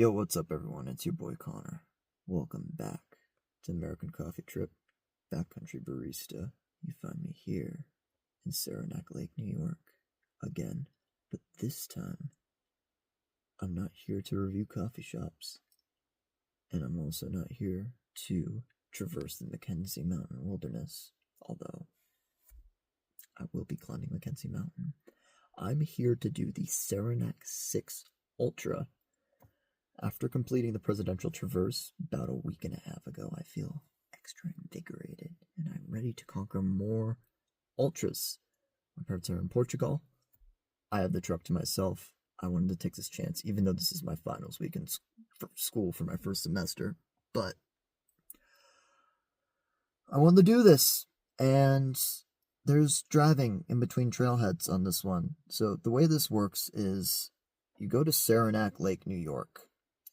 Yo, what's up, everyone? It's your boy Connor. Welcome back to American Coffee Trip, Backcountry Barista. You find me here in Saranac Lake, New York, again. But this time, I'm not here to review coffee shops, and I'm also not here to traverse the Mackenzie Mountain Wilderness, although I will be climbing Mackenzie Mountain. I'm here to do the Saranac 6 Ultra. After completing the Presidential Traverse about a week and a half ago, I feel extra invigorated, and I'm ready to conquer more ultras. My parents are in Portugal. I have the truck to myself. I wanted to take this chance, even though this is my finals week in school for my first semester. But I wanted to do this, and there's driving in between trailheads on this one. So the way this works is you go to Saranac Lake, New York,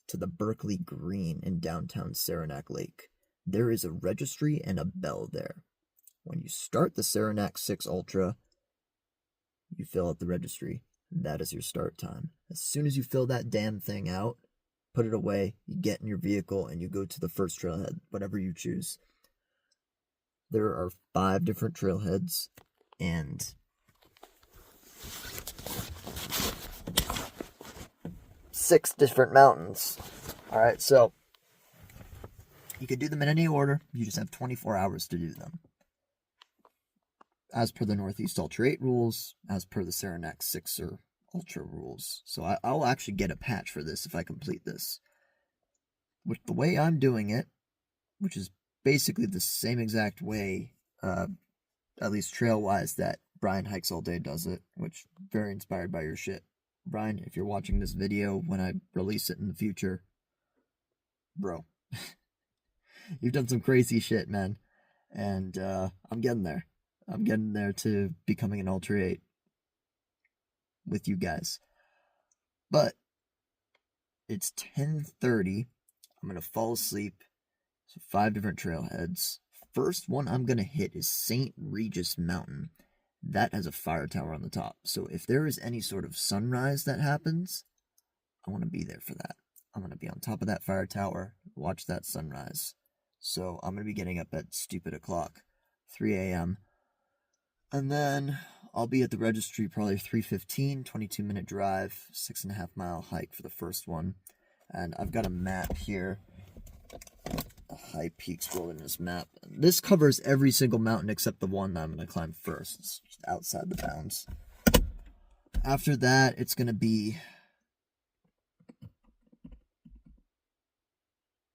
to the Berkeley Green in downtown Saranac Lake. There is a registry and a bell there. When you start the Saranac 6 Ultra, you fill out the registry. That is your start time. As soon as you fill that damn thing out, put it away, you get in your vehicle, and you go to the first trailhead, whatever you choose. There are 5 different trailheads, and 6 different mountains. Alright, so you could do them in any order. You just have 24 hours to do them. As per the Northeast Ultra 8 rules, as per the Saranac 6er Ultra rules. So I'll actually get a patch for this if I complete this. With the way I'm doing it, which is basically the same exact way, at least trail-wise, that Brian Hikes All Day does it, which very inspired by your shit. Brian, if you're watching this video when I release it in the future, bro, you've done some crazy shit, man, and I'm getting there. I'm getting there to becoming an Ultra 8 with you guys. But it's 10:30. I'm going to fall asleep. So 5 different trailheads. First one I'm going to hit is St. Regis Mountain. That has a fire tower on the top. So if there is any sort of sunrise that happens, I want to be there for that. I'm going to be on top of that fire tower, watch that sunrise. So I'm going to be getting up at stupid o'clock, 3 a.m. And then I'll be at the registry probably 3:15, 22-minute drive, 6.5 mile hike for the first one. And I've got a map here, a High Peaks Wilderness map. This covers every single mountain except the one that I'm going to climb first. It's just outside the bounds. After that, it's going to be...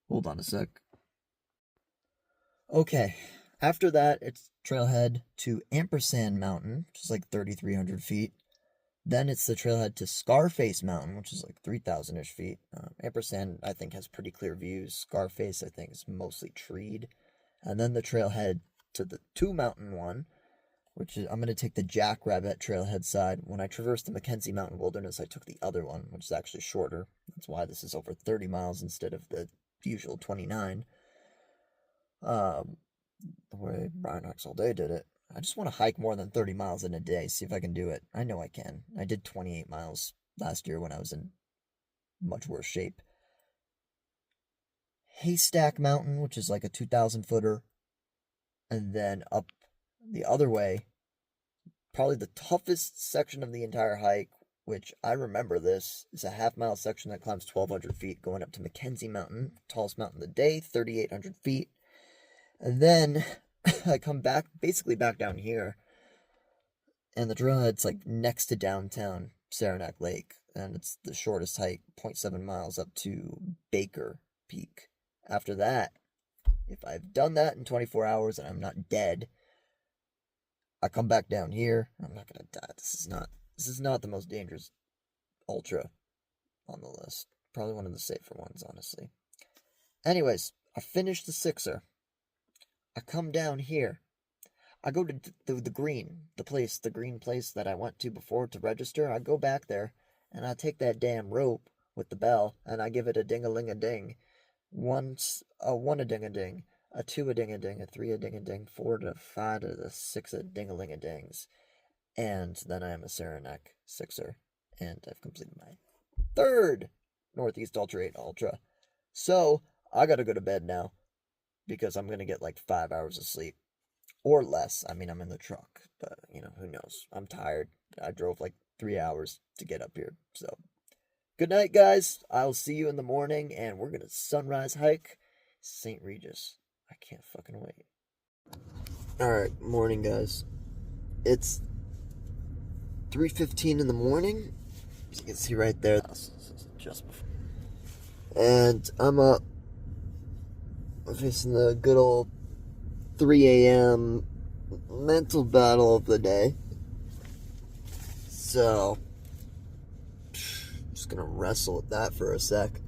Hold on a sec. Okay. After that, it's trailhead to Ampersand Mountain, which is like 3,300 feet. Then it's the trailhead to Scarface Mountain, which is like 3,000-ish feet. Ampersand, I think, has pretty clear views. Scarface, I think, is mostly treed. And then the trailhead to the 2-mountain one, which is, I'm going to take the Jackrabbit trailhead side. When I traversed the Mackenzie Mountain Wilderness, I took the other one, which is actually shorter. That's why this is over 30 miles instead of the usual 29. The way Brian Hikes All Day did it. I just want to hike more than 30 miles in a day, see if I can do it. I know I can. I did 28 miles last year when I was in much worse shape. Haystack Mountain, which is like a 2,000-footer. And then up the other way, probably the toughest section of the entire hike, which I remember this, is a half-mile section that climbs 1,200 feet going up to Mackenzie Mountain, tallest mountain of the day, 3,800 feet. And then I come back, basically back down here, and the trailhead's like next to downtown Saranac Lake, and it's the shortest hike, 0.7 miles up to Baker Peak. After that, if I've done that in 24 hours and I'm not dead, I come back down here. I'm not gonna die. This is not the most dangerous ultra on the list. Probably one of the safer ones, honestly. Anyways, I finished the 6er. I come down here. I go to the green place that I went to before to register. I go back there, and I take that damn rope with the bell, and I give it a ding-a-ling-a-ding. One a ding-a-ding, a 2 a ding-a-ding, a 3 a ding-a-ding, 4 to 5 to the 6 a ding-a-ling-a-dings. And then I am a Saranac 6er, and I've completed my 3rd Northeast Ultra 8 Ultra. So, I gotta go to bed now, because I'm gonna get like 5 hours of sleep. Or less. I mean, I'm in the truck, but, you know, who knows? I'm tired. I drove like 3 hours to get up here, so. Good night, guys. I'll see you in the morning, and we're gonna sunrise hike St. Regis. I can't fucking wait. Alright, morning, guys. It's 3:15 in the morning. As you can see right there. Just before. And I'm up. I'm facing the good old 3 a.m. mental battle of the day. So, just gonna wrestle with that for a sec.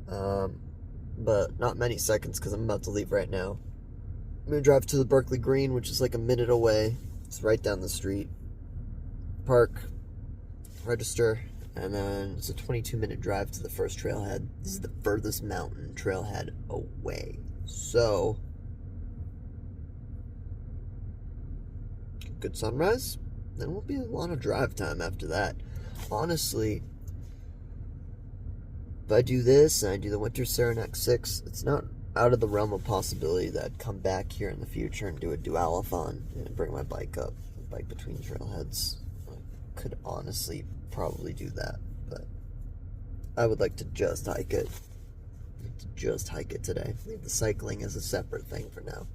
But not many seconds, because I'm about to leave right now. I'm gonna drive to the Berkeley Green, which is like a minute away. It's right down the street. Park, register, and then it's a 22-minute drive to the first trailhead. This is the furthest mountain trailhead away. So, good sunrise. Then won't be a lot of drive time after that. Honestly, if I do this and I do the winter Saranac 6, it's not out of the realm of possibility that I'd come back here in the future and do a dualathon and bring my bike up, bike between trailheads. I could honestly probably do that, but I would like to just hike it. Just hike it today. Leave the cycling as a separate thing for now.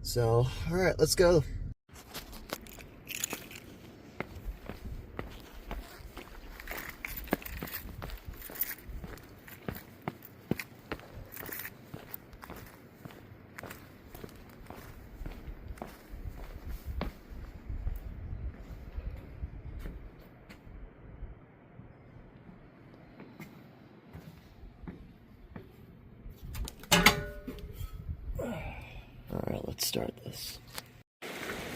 So, alright, let's go. Alright, let's start this.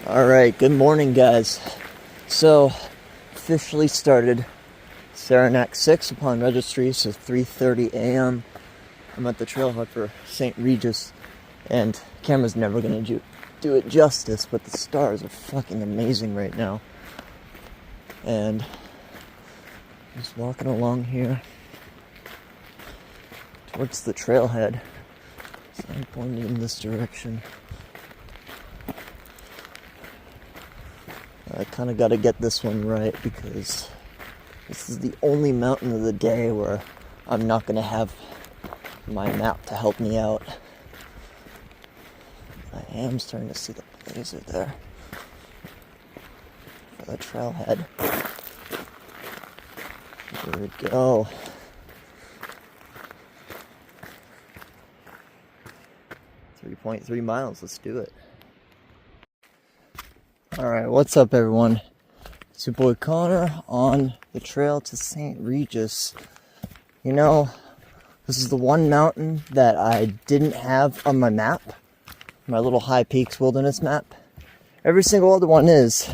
Alright, good morning, guys. So, officially started Saranac 6 upon registry, so 3:30 a.m. I'm at the trailhead for St. Regis, and camera's never gonna do it justice, but the stars are fucking amazing right now. And just walking along here towards the trailhead. So I'm pointing in this direction. I kind of got to get this one right, because this is the only mountain of the day where I'm not going to have my map to help me out. I am starting to see the laser there for the trailhead. Here we go. .3 miles, let's do it. Alright, what's up, everyone? It's your boy Connor on the trail to St. Regis. You know, this is the one mountain that I didn't have on my map, my little High Peaks Wilderness map. Every single other one is,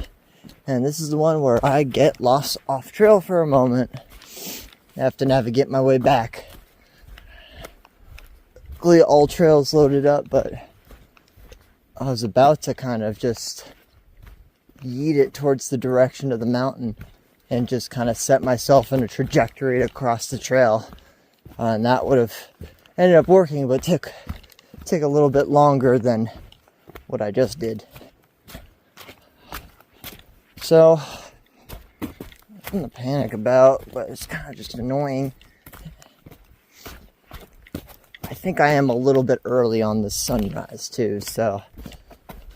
and this is the one where I get lost off trail for a moment. I have to navigate my way back. Luckily, all trails loaded up, but I was about to kind of just yeet it towards the direction of the mountain and just kind of set myself in a trajectory to cross the trail. And that would have ended up working, but took a little bit longer than what I just did. So, nothing to panic about, but it's kind of just annoying. I think I am a little bit early on the sunrise too, so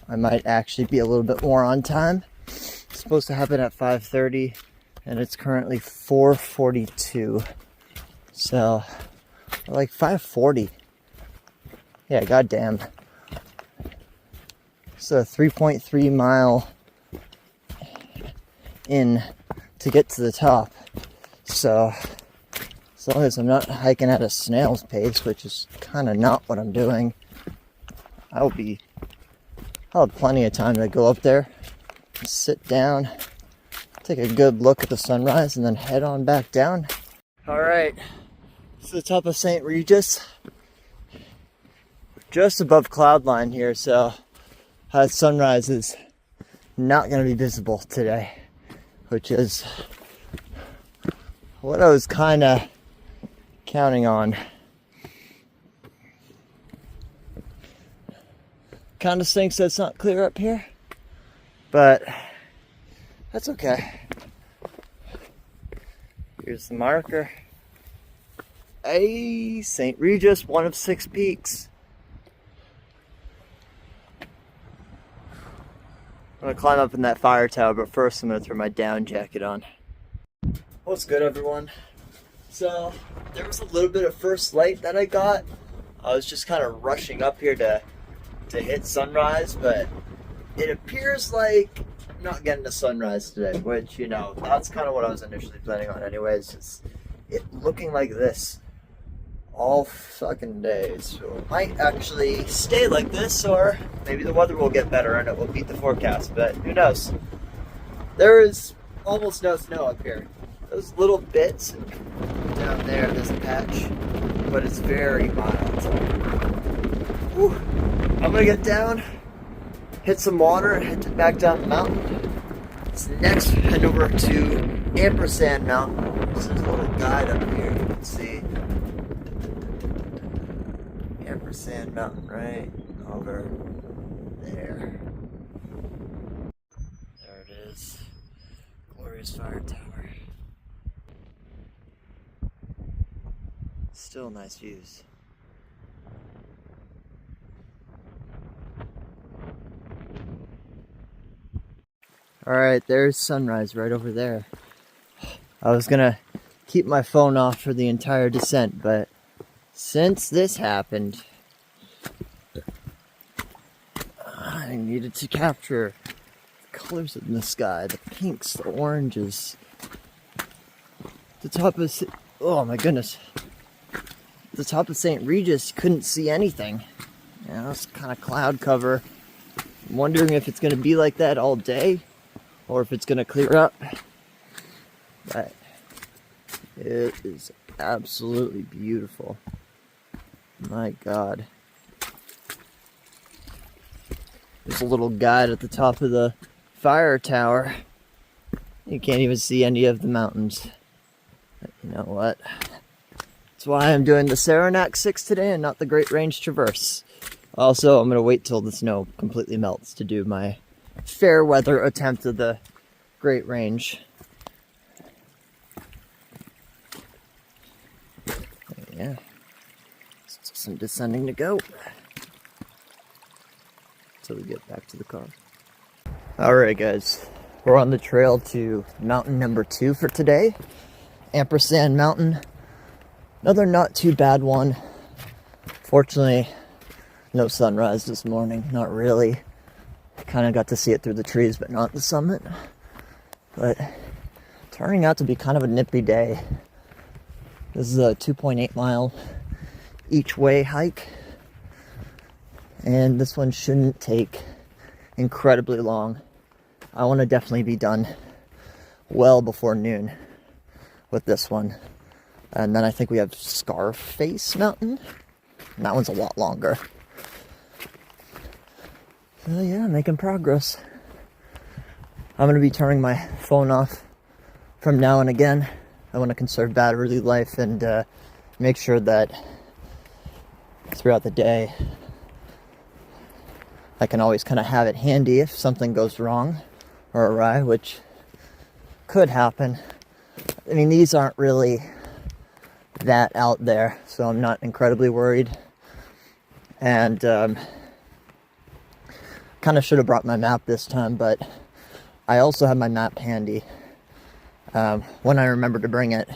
I might actually be a little bit more on time. It's supposed to happen at 5:30, and it's currently 4:42. So, like 5:40. Yeah, goddamn. It's a 3.3 mile in to get to the top. So, as long as I'm not hiking at a snail's pace, which is kind of not what I'm doing, I'll have plenty of time to go up there, sit down, take a good look at the sunrise, and then head on back down. Alright, it's the top of St. Regis. Just above cloud line here, so sunrise is not going to be visible today, which is what I was kind of counting on. Kind of stinks that it's not clear up here, but that's okay. Here's the marker. Hey, St. Regis, one of 6 peaks. I'm gonna climb up in that fire tower, but first I'm gonna throw my down jacket on. What's good, everyone? So, there was a little bit of first light that I got. I was just kind of rushing up here to hit sunrise, but it appears like I'm not getting the sunrise today, which, you know, that's kind of what I was initially planning on anyways. It's it looking like this all fucking day, so it might actually stay like this, or maybe the weather will get better and it will beat the forecast, but who knows. There is almost no snow up here. Those little bits down there, there's a patch, but it's very mild. Whew. I'm gonna get down, hit some water, and head back down the mountain. So next, head over to Ampersand Mountain. There's a little guide up here, you can see. Ampersand Mountain right over there. There it is. Glorious fire tower. Still nice views. Alright, there's sunrise right over there. I was gonna keep my phone off for the entire descent, but since this happened, I needed to capture the colors in the sky, the pinks, the oranges. The top of, oh my goodness, the top of St. Regis, couldn't see anything. You know, it's kind of cloud cover. I'm wondering if it's gonna be like that all day, or if it's gonna clear up. But it is absolutely beautiful. My God. There's a little guide at the top of the fire tower. You can't even see any of the mountains. But you know what? That's why I'm doing the Saranac 6 today and not the Great Range Traverse. Also, I'm gonna wait till the snow completely melts to do my fair weather attempt of the Great Range. Yeah, still some descending to go until we get back to the car. Alright guys, we're on the trail to mountain number 2 for today, Ampersand Mountain. Another not too bad one. Fortunately, no sunrise this morning, not really. Kind of got to see it through the trees, but not the summit. But turning out to be kind of a nippy day. This is a 2.8 mile each way hike. And this one shouldn't take incredibly long. I want to definitely be done well before noon with this one. And then I think we have Scarface Mountain. And that one's a lot longer. So yeah, making progress. I'm going to be turning my phone off from now and again. I want to conserve battery life and make sure that throughout the day I can always kind of have it handy if something goes wrong or awry, which could happen. I mean, these aren't really that out there, so I'm not incredibly worried. And kind of should have brought my map this time, but I also have my map handy when I remember to bring it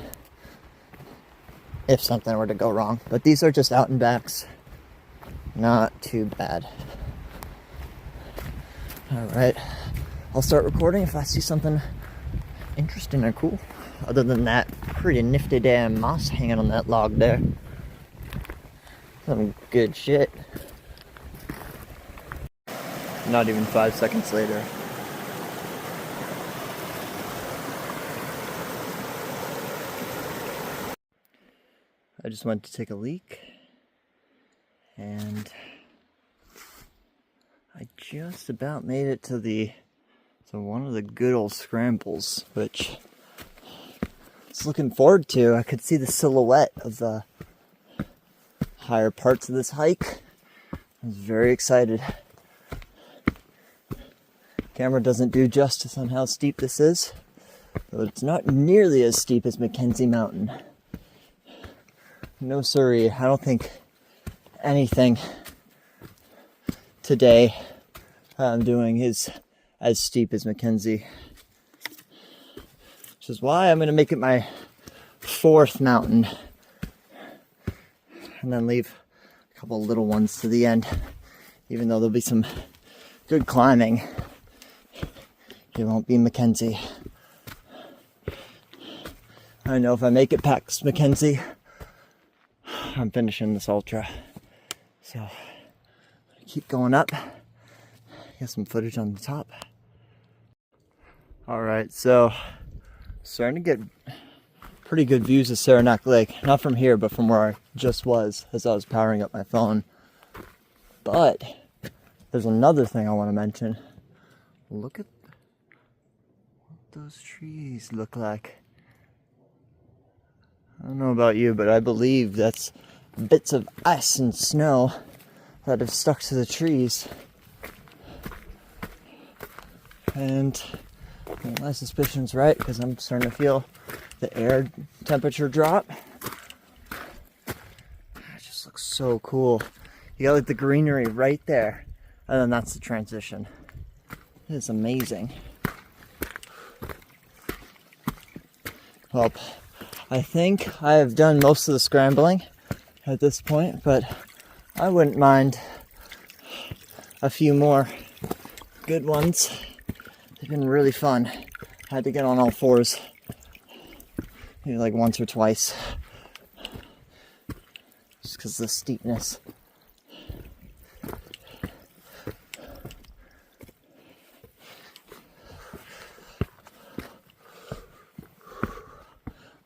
if something were to go wrong. But these are just out and backs. Not too bad. Alright, I'll start recording if I see something interesting or cool. Other than that pretty nifty damn moss hanging on that log there. Some good shit. Not even 5 seconds later. I just went to take a leak, and I just about made it to one of the good old scrambles, which was looking forward to. I could see the silhouette of the higher parts of this hike. I was very excited. Camera doesn't do justice on how steep this is, but it's not nearly as steep as Mackenzie Mountain. No siree, I don't think anything today I'm doing is as steep as Mackenzie. Which is why I'm going to make it my 4th mountain. And then leave a couple little ones to the end. Even though there'll be some good climbing, it won't be Mackenzie. I know if I make it past Mackenzie, I'm finishing this ultra. So, keep going up. Get some footage on the top. Alright, so starting to get pretty good views of Saranac Lake. Not from here, but from where I just was as I was powering up my phone. But there's another thing I want to mention. Look at what those trees look like. I don't know about you, but I believe that's bits of ice and snow that have stuck to the trees. And my suspicion's right, because I'm starting to feel the air temperature drop. It just looks so cool. You got like the greenery right there, and then that's the transition. It is amazing. Well, I think I have done most of the scrambling at this point, but I wouldn't mind a few more good ones. They've been really fun. I had to get on all fours maybe like once or twice just because of the steepness.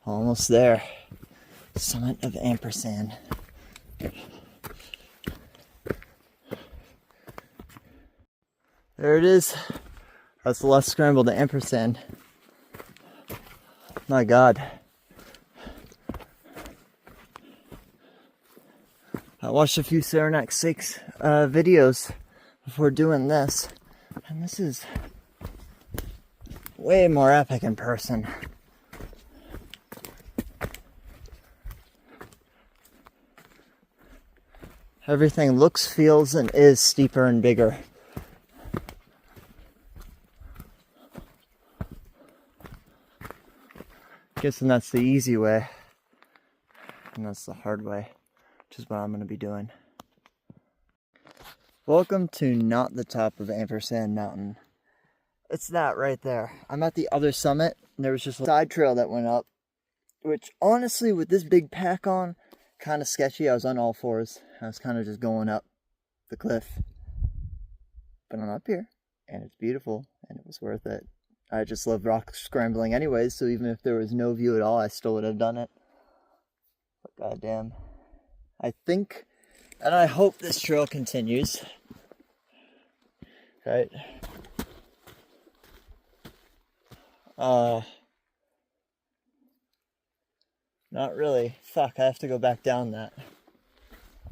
Almost there. Summit of Ampersand. There it is. That's the last scramble to Ampersand. My God. I watched a few Saranac 6 videos before doing this, and this is way more epic in person. Everything looks, feels, and is steeper and bigger. Guessing that's the easy way, and that's the hard way, which is what I'm going to be doing. Welcome to not the top of Ampersand Mountain. It's that right there. I'm at the other summit, and there was just a side trail that went up, which honestly, with this big pack on, kind of sketchy. I was on all fours. I was kind of just going up the cliff. But I'm up here, and it's beautiful, and it was worth it. I just love rock scrambling anyways, so even if there was no view at all, I still would have done it. But goddamn. I think, and I hope this trail continues. Right? Not really. Fuck, I have to go back down that.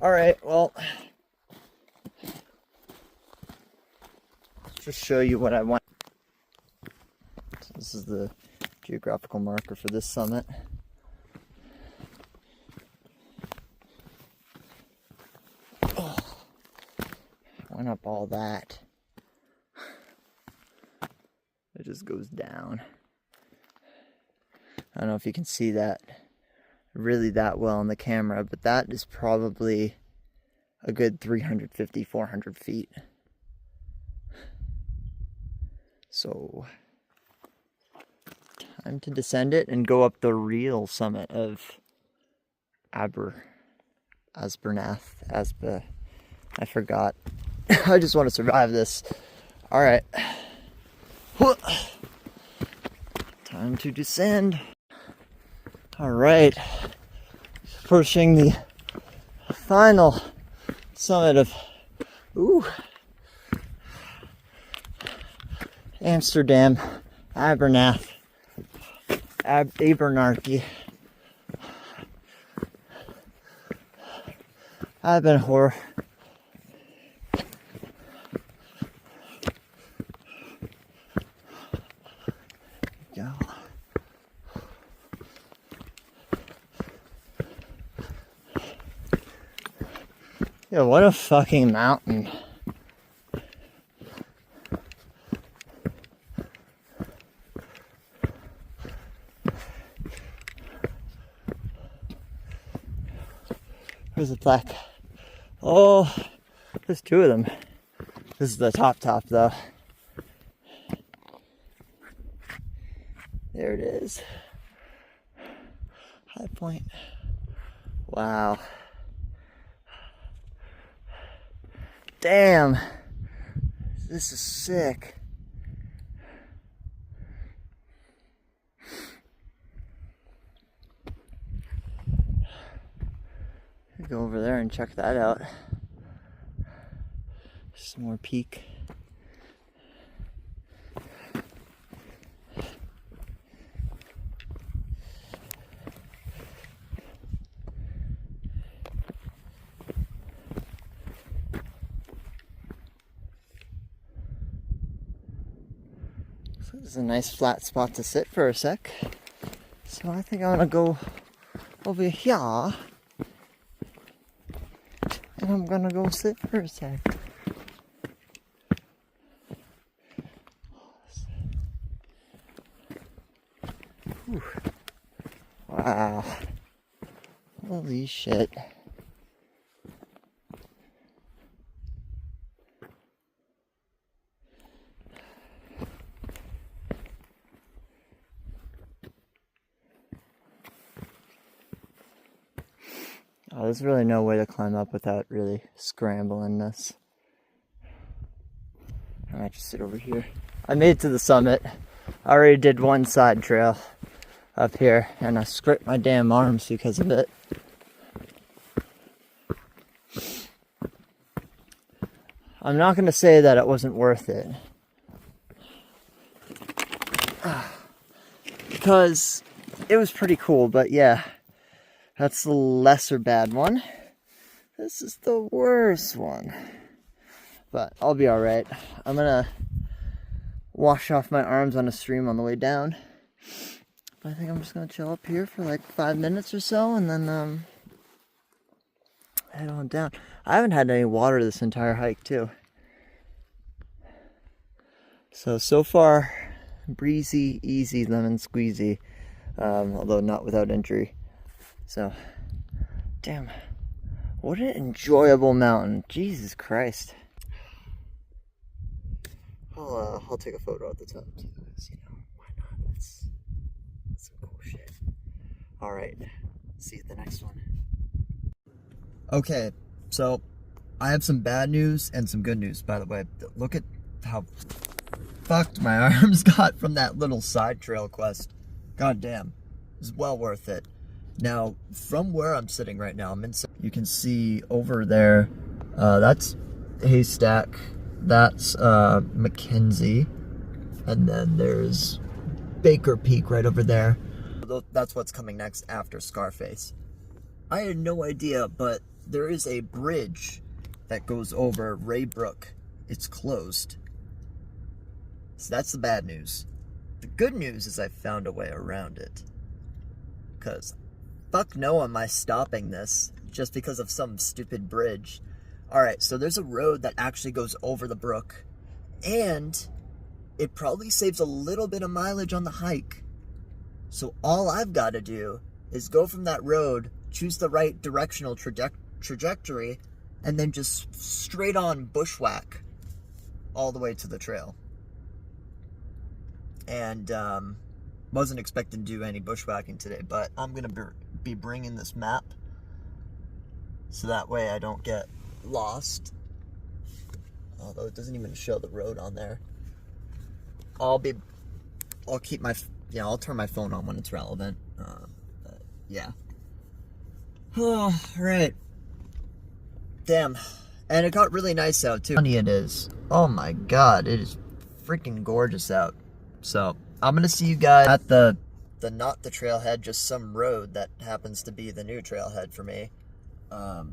Alright, well, just show you what I want. So this is the geographical marker for this summit. Oh, went up all that. It just goes down. I don't know if you can see that really that well on the camera, but that is probably a good 350, 400 feet. So, time to descend it and go up the real summit of Asbernath. I forgot. I just want to survive this. Alright. Time to descend. Alright. Approaching the final summit of Amsterdam, Abernath. Abernarchy. I've been horror. Go. Yeah, what a fucking mountain. Where's the plaque? Oh, there's two of them. This is the top though. There it is. High Point. Wow. Damn. This is sick. Go over there and check that out. Some more peak. So this is a nice flat spot to sit for a sec. So I think I'm gonna go over here. And I'm gonna go sit for a sec. Whew. Wow. Holy shit. Oh, there's really no way to climb up without really scrambling this. I might just sit over here. I made it to the summit. I already did one side trail up here, and I scraped my damn arms because of it. I'm not going to say that it wasn't worth it. Because it was pretty cool, but yeah. That's the lesser bad one. This is the worst one. But I'll be alright. I'm gonna wash off my arms on a stream on the way down. But I think I'm just gonna chill up here for like 5 minutes or so and then head on down. I haven't had any water this entire hike too. So far, breezy, easy, lemon squeezy. Although not without injury. So, damn, what an enjoyable mountain. Jesus Christ. I'll take a photo at the top too, because, you know, why not? That's some cool shit. Alright, see you at the next one. Okay, so I have some bad news and some good news, by the way. Look at how fucked my arms got from that little side trail quest. God damn, it's well worth it. Now, from where I'm sitting right now, you can see over there, that's Haystack, that's Mackenzie, and then there's Baker Peak right over there. That's what's coming next after Scarface. I had no idea, but there is a bridge that goes over Ray Brook. It's closed. So that's the bad news. The good news is I found a way around it. Because fuck no am I stopping this just because of some stupid bridge. Alright, so there's a road that actually goes over the brook. And it probably saves a little bit of mileage on the hike. So all I've got to do is go from that road, choose the right directional trajectory, and then just straight on bushwhack all the way to the trail. And wasn't expecting to do any bushwhacking today, but I'm going to be bringing this map so that way I don't get lost. Although it doesn't even show the road on there. I'll keep my, I'll turn my phone on when it's relevant. But yeah. Oh, right. Damn. And it got really nice out too. Sunny it is. Oh my god, it is freaking gorgeous out. So, I'm gonna see you guys at the not the trailhead, just some road that happens to be the new trailhead for me. So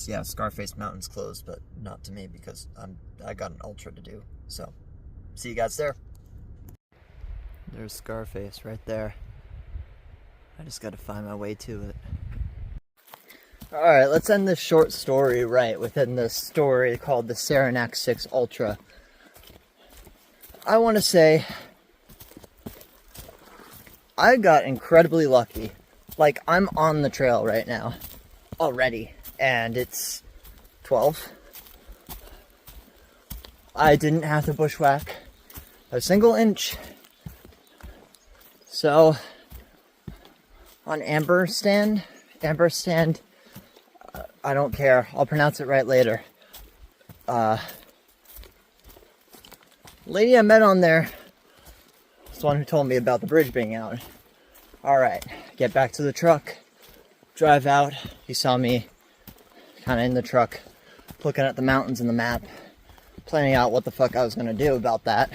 yeah, Scarface Mountain's closed, but not to me because I got an ultra to do. So, see you guys there. There's Scarface right there. I just got to find my way to it. All right, let's end this short story right within this story called the Saranac 6 Ultra. I want to say I got incredibly lucky. Like, I'm on the trail right now already, and it's 12. I didn't have to bushwhack a single inch. So, on Amber Stand, I don't care. I'll pronounce it right later. Lady I met on there was the one who told me about the bridge being out. Alright, get back to the truck, drive out. He saw me kind of in the truck, looking at the mountains and the map, planning out what the fuck I was going to do about that.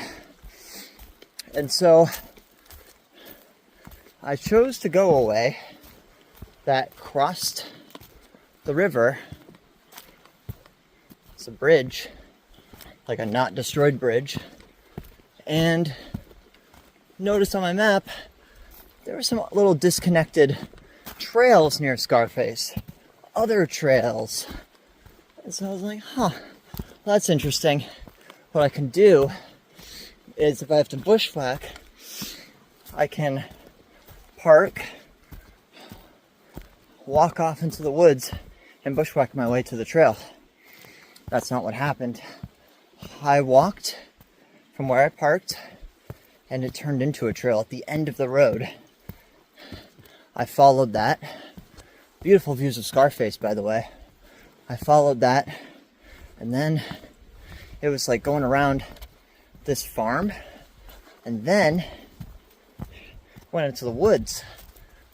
And so, I chose to go a way that crossed the river. It's a bridge, like a not destroyed bridge. And noticed on my map, there were some little disconnected trails near Scarface. Other trails. And so I was like, huh, well, that's interesting. What I can do is if I have to bushwhack, I can park, walk off into the woods, and bushwhack my way to the trail. That's not what happened. I walked from where I parked, and it turned into a trail at the end of the road. I followed that. Beautiful views of Scarface, by the way. I followed that, and then it was like going around this farm, and then went into the woods.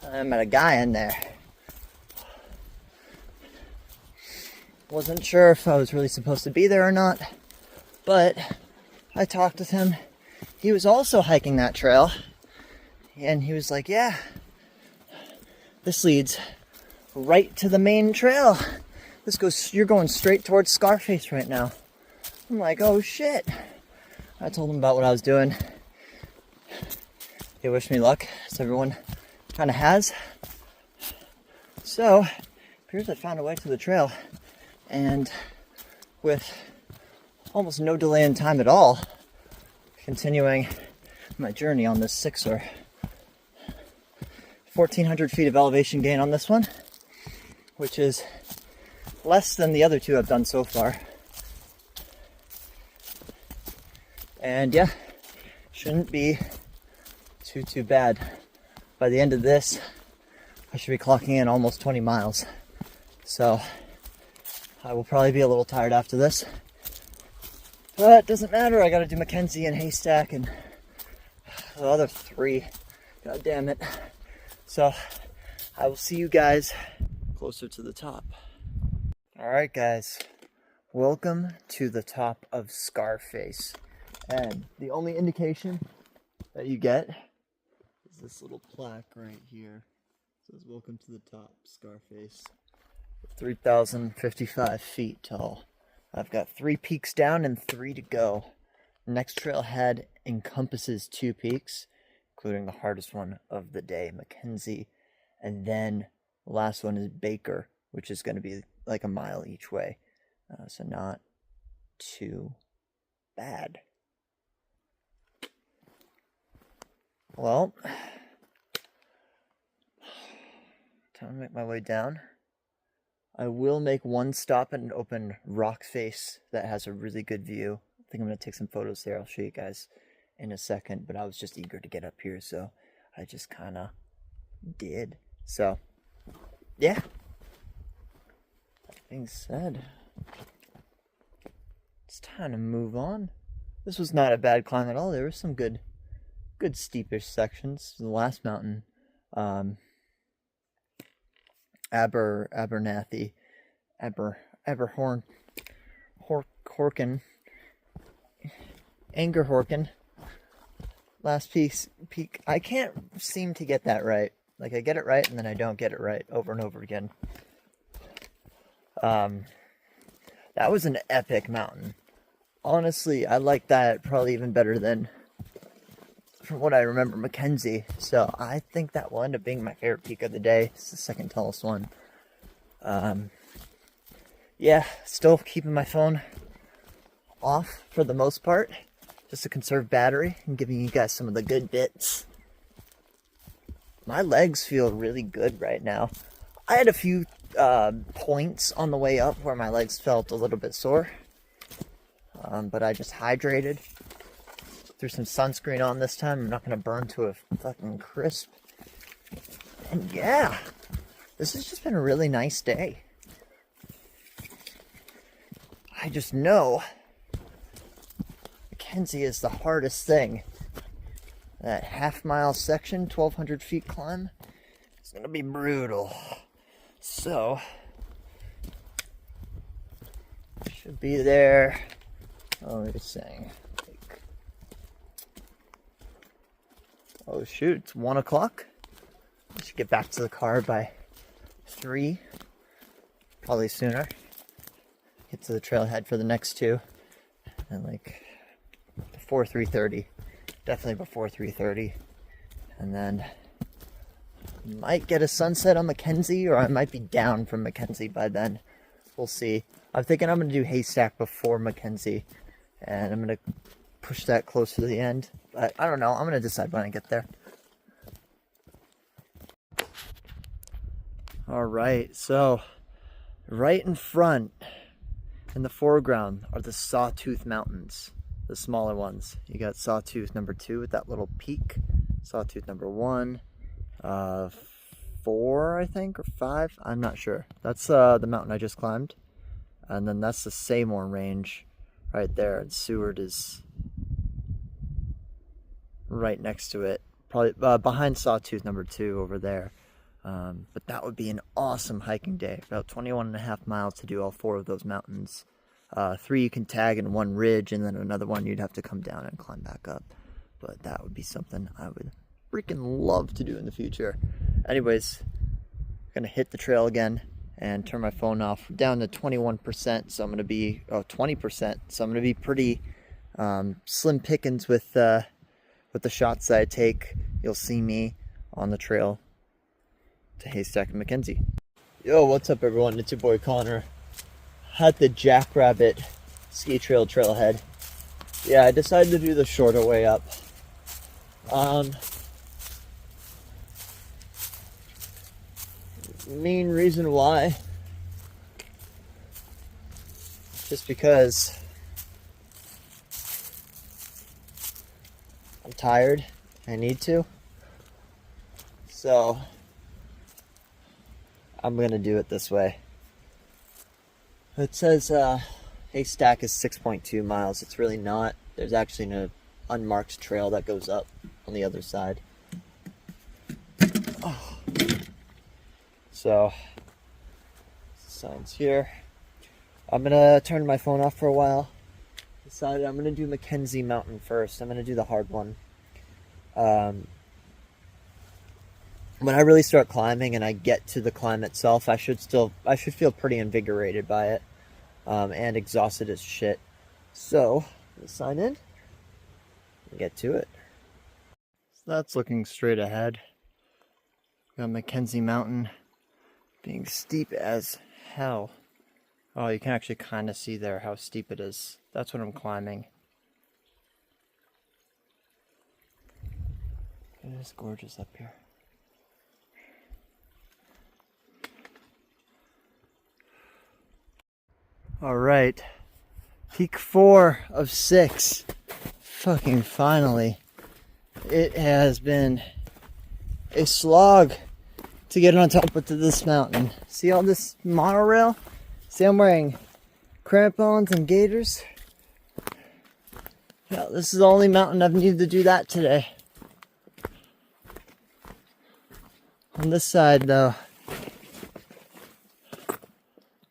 I met a guy in there. Wasn't sure if I was really supposed to be there or not, but I talked with him. He was also hiking that trail, and he was like, yeah, this leads right to the main trail. You're going straight towards Scarface right now. I'm like, oh shit. I told him about what I was doing. He wished me luck, as everyone kind of has. So, appears I found a way to the trail, and with almost no delay in time at all, continuing my journey on this sixer. 1,400 feet of elevation gain on this one, which is less than the other two I've done so far. And yeah, shouldn't be too bad. By the end of this, I should be clocking in almost 20 miles. So I will probably be a little tired after this. But it doesn't matter, I gotta do Mackenzie and Haystack and the other 3. God damn it. So I will see you guys closer to the top. Alright guys, welcome to the top of Scarface. And the only indication that you get is this little plaque right here. It says welcome to the top, Scarface. 3,055 feet tall. I've got 3 peaks down and 3 to go. Next trailhead encompasses 2 peaks, including the hardest one of the day, Mackenzie. And then the last one is Baker, which is going to be like a mile each way. So not too bad. Well, time to make my way down. I will make one stop at an open rock face that has a really good view. I think I'm going to take some photos there. I'll show you guys in a second, but I was just eager to get up here, so I just kind of did. So, yeah. That being said, it's time to move on. This was not a bad climb at all. There were some good steepish sections. The last mountain, Abernathy, Aberhorn, Horkin, Angerhorkin. last peak. I can't seem to get that right. Like, I get it right, and then I don't get it right over and over again. That was an epic mountain. Honestly, I like that probably even better than, from what I remember, Mackenzie. So I think that will end up being my favorite peak of the day. It's the second tallest one. Yeah, still keeping my phone off for the most part, just to conserve battery and giving you guys some of the good bits. My legs feel really good right now. I had a few points on the way up where my legs felt a little bit sore, but I just hydrated, threw some sunscreen on this time. I'm not gonna burn to a fucking crisp. And yeah, this has just been a really nice day. I just know Mackenzie is the hardest thing. That half-mile section, 1,200 feet climb, is gonna be brutal. So, should be there. Oh, it's saying. Oh shoot, it's 1 o'clock. I should get back to the car by 3, probably sooner. Get to the trailhead for the next two, and like before 3:30, definitely before 3:30, and then might get a sunset on Mackenzie, or I might be down from Mackenzie by then. We'll see. I'm thinking I'm gonna do Haystack before Mackenzie, and I'm gonna push that close to the end. But I don't know. I'm gonna decide when I get there. All right, so right in front, in the foreground, are the Sawtooth Mountains, the smaller ones. You got Sawtooth number 2 with that little peak. Sawtooth number 1, 4, I think, or 5. I'm not sure. That's the mountain I just climbed, and then that's the Seymour Range, right there. And Seward is right next to it, probably behind Sawtooth number 2 over there. But that would be an awesome hiking day. About 21.5 miles to do all 4 of those mountains. 3 you can tag in one ridge, and then another one you'd have to come down and climb back up. But that would be something I would freaking love to do in the future. Anyways, gonna hit the trail again and turn my phone off down to 21%. So I'm gonna be 20%. So I'm gonna be pretty slim pickings with the shots that I take. You'll see me on the trail to Haystack and Mackenzie. Yo, what's up everyone? It's your boy Connor at the Jackrabbit Ski Trail trailhead. Yeah, I decided to do the shorter way up. Main reason why, just because I'm tired. I need to. So I'm gonna do it this way. It says Haystack is 6.2 miles. It's really not. There's actually an unmarked trail that goes up on the other side. Oh. So, signs here. I'm gonna turn my phone off for a while. Decided I'm gonna do Mackenzie Mountain first. I'm gonna do the hard one. When I really start climbing and I get to the climb itself, I should feel pretty invigorated by it, and exhausted as shit. So, let's sign in and get to it. So that's looking straight ahead. Got Mackenzie Mountain being steep as hell. Oh, you can actually kind of see there how steep it is. That's what I'm climbing. It is gorgeous up here. All right, peak 4 of 6. Fucking finally. It has been a slog to get on top of this mountain. See all this monorail? See, I'm wearing crampons and gaiters. Yeah, this is the only mountain I've needed to do that today. On this side, though,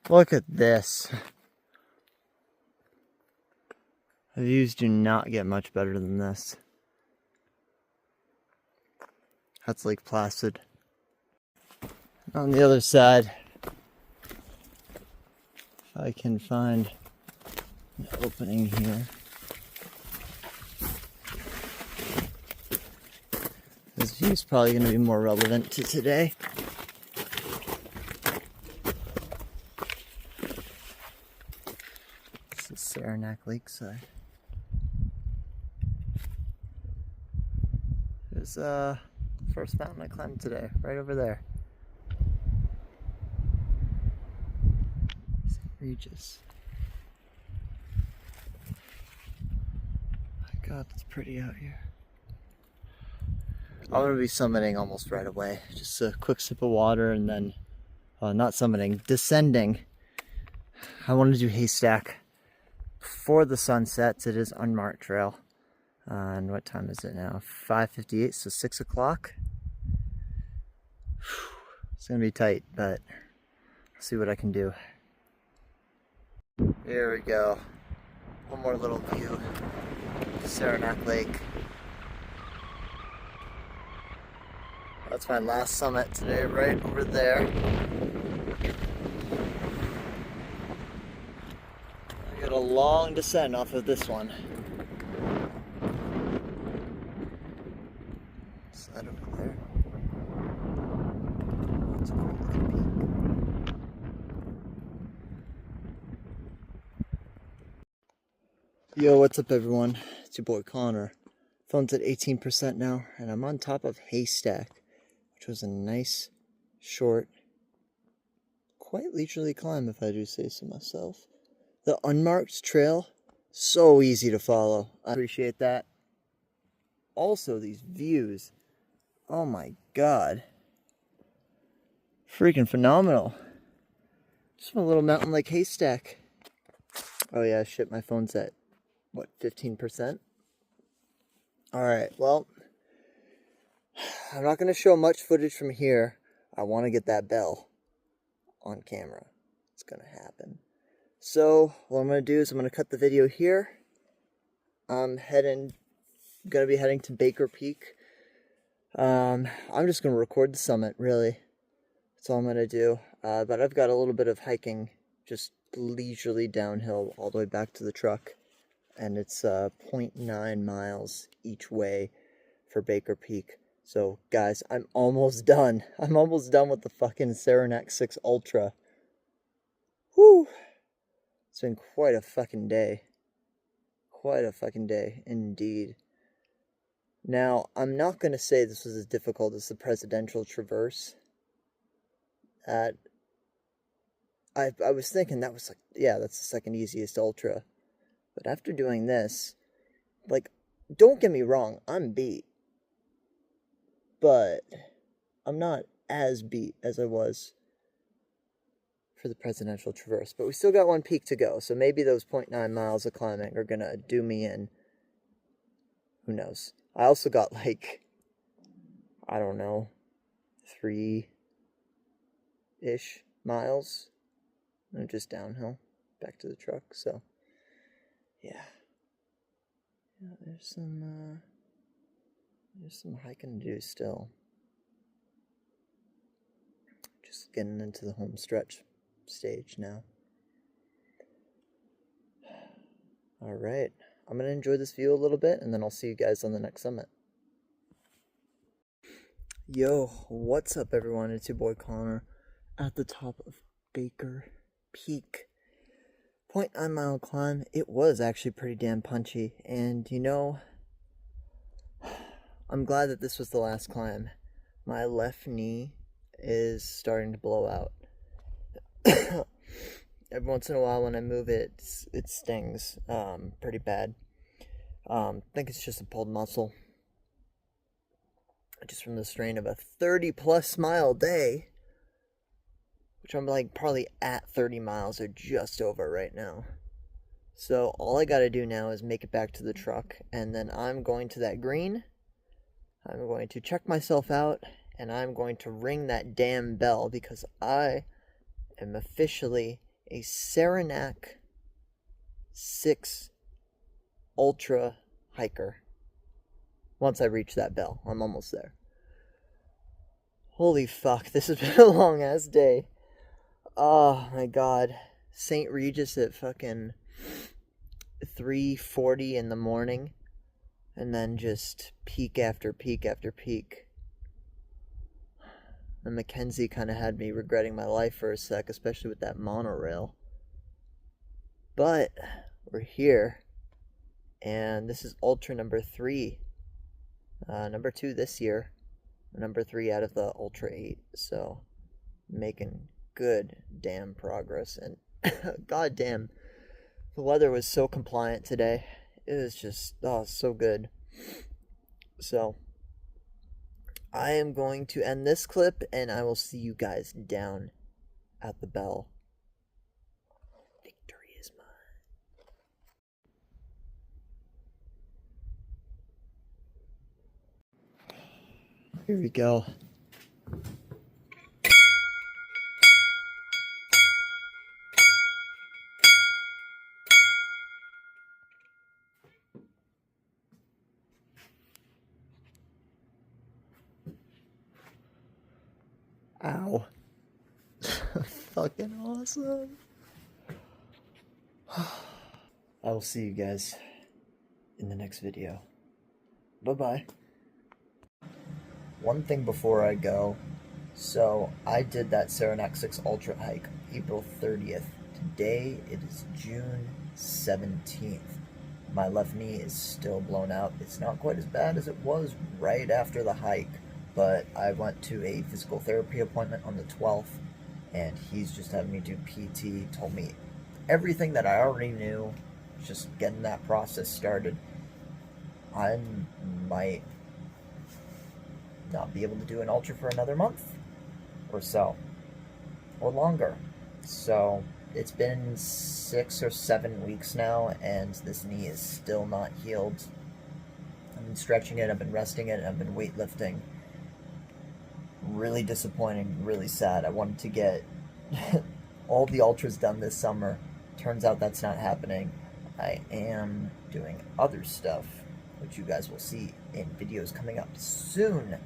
look at this. The views do not get much better than this. That's Lake Placid. On the other side, if I can find an opening here. This view is probably going to be more relevant to today. This is Saranac Lakeside. There's first mountain I climbed today, right over there. St. Regis. My God, it's pretty out here. I'm going to be summiting almost right away. Just a quick sip of water and then, not summiting, descending. I want to do Haystack before the sun sets. It is unmarked trail. And what time is it now? 5:58, so 6 o'clock. It's going to be tight, but I'll see what I can do. Here we go. One more little view. Saranac Lake. That's my last summit today, right over there. I got a long descent off of this one. What's that over there? That's a cool looking peak. Yo, what's up everyone? It's your boy Connor. Phone's at 18% now, and I'm on top of Haystack, which was a nice, short, quite leisurely climb if I do say so myself. The unmarked trail, so easy to follow. I appreciate that. Also, these views, oh my God. Freaking phenomenal. Just from a little mountain like Haystack. Oh yeah, shit, my phone's at, what, 15%? Alright, well, I'm not going to show much footage from here. I want to get that bell on camera. It's going to happen. So, what I'm going to do is I'm going to cut the video here. I'm going to be heading to Baker Peak. I'm just going to record the summit, really. That's all I'm going to do. But I've got a little bit of hiking, just leisurely downhill all the way back to the truck. And it's 0.9 miles each way for Baker Peak. So, guys, I'm almost done. I'm almost done with the fucking Saranac 6 Ultra. Whew. It's been quite a fucking day. Quite a fucking day, indeed. Now, I'm not going to say this was as difficult as the Presidential Traverse. I was thinking that was like, yeah, that's the second easiest Ultra. But after doing this, like, don't get me wrong, I'm beat. But I'm not as beat as I was for the Presidential Traverse. But we still got one peak to go, so maybe those 0.9 miles of climbing are going to do me in. Who knows? I also got, like, I don't know, 3-ish miles. And just downhill, back to the truck, so, yeah. Yeah, there's some hiking to do still. Just getting into the home stretch stage now. Alright, I'm going to enjoy this view a little bit, and then I'll see you guys on the next summit. Yo, what's up everyone? It's your boy Connor at the top of Baker Peak. 0.9 mile climb. It was actually pretty damn punchy, and you know, I'm glad that this was the last climb. My left knee is starting to blow out. Every once in a while when I move it, it stings pretty bad. I think it's just a pulled muscle. Just from the strain of a 30+ mile day. Which I'm like probably at 30 miles or just over right now. So all I gotta do now is make it back to the truck, and then I'm going to that green. I'm going to check myself out, and I'm going to ring that damn bell because I am officially a Saranac 6 Ultra hiker. Once I reach that bell, I'm almost there. Holy fuck, this has been a long ass day. Oh my god. St. Regis at fucking 3:40 in the morning, and then just peak after peak after peak. And Mackenzie kind of had me regretting my life for a sec, especially with that monorail. But we're here, and this is Ultra number 3. Number 2 this year. Number 3 out of the Ultra 8. So, making good damn progress. And goddamn, the weather was so compliant today. It was just, so good. So, I am going to end this clip, and I will see you guys down at the bell. Victory is mine. Here we go. Ow. Fucking awesome. I will see you guys in the next video. Bye-bye. One thing before I go. So, I did that Saranac 6 Ultra hike April 30th. Today, it is June 17th. My left knee is still blown out. It's not quite as bad as it was right after the hike. But I went to a physical therapy appointment on the 12th, and he's just having me do PT, told me everything that I already knew, just getting that process started. I might not be able to do an ultra for another month or so, or longer. So it's been 6 or 7 weeks now, and this knee is still not healed. I've been stretching it, I've been resting it, I've been weightlifting. Really disappointing, really sad. I wanted to get all the ultras done this summer. Turns out that's not happening. I am doing other stuff, which you guys will see in videos coming up soon.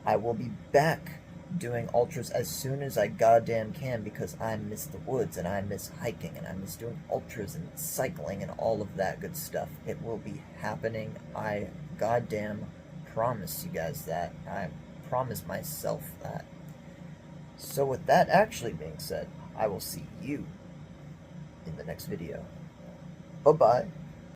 I will be back doing ultras as soon as I goddamn can, because I miss the woods, and I miss hiking, and I miss doing ultras and cycling and all of that good stuff. It will be happening. I goddamn promise you guys that. I promise myself that. So with that actually being said, I will see you in the next video. Bye-bye.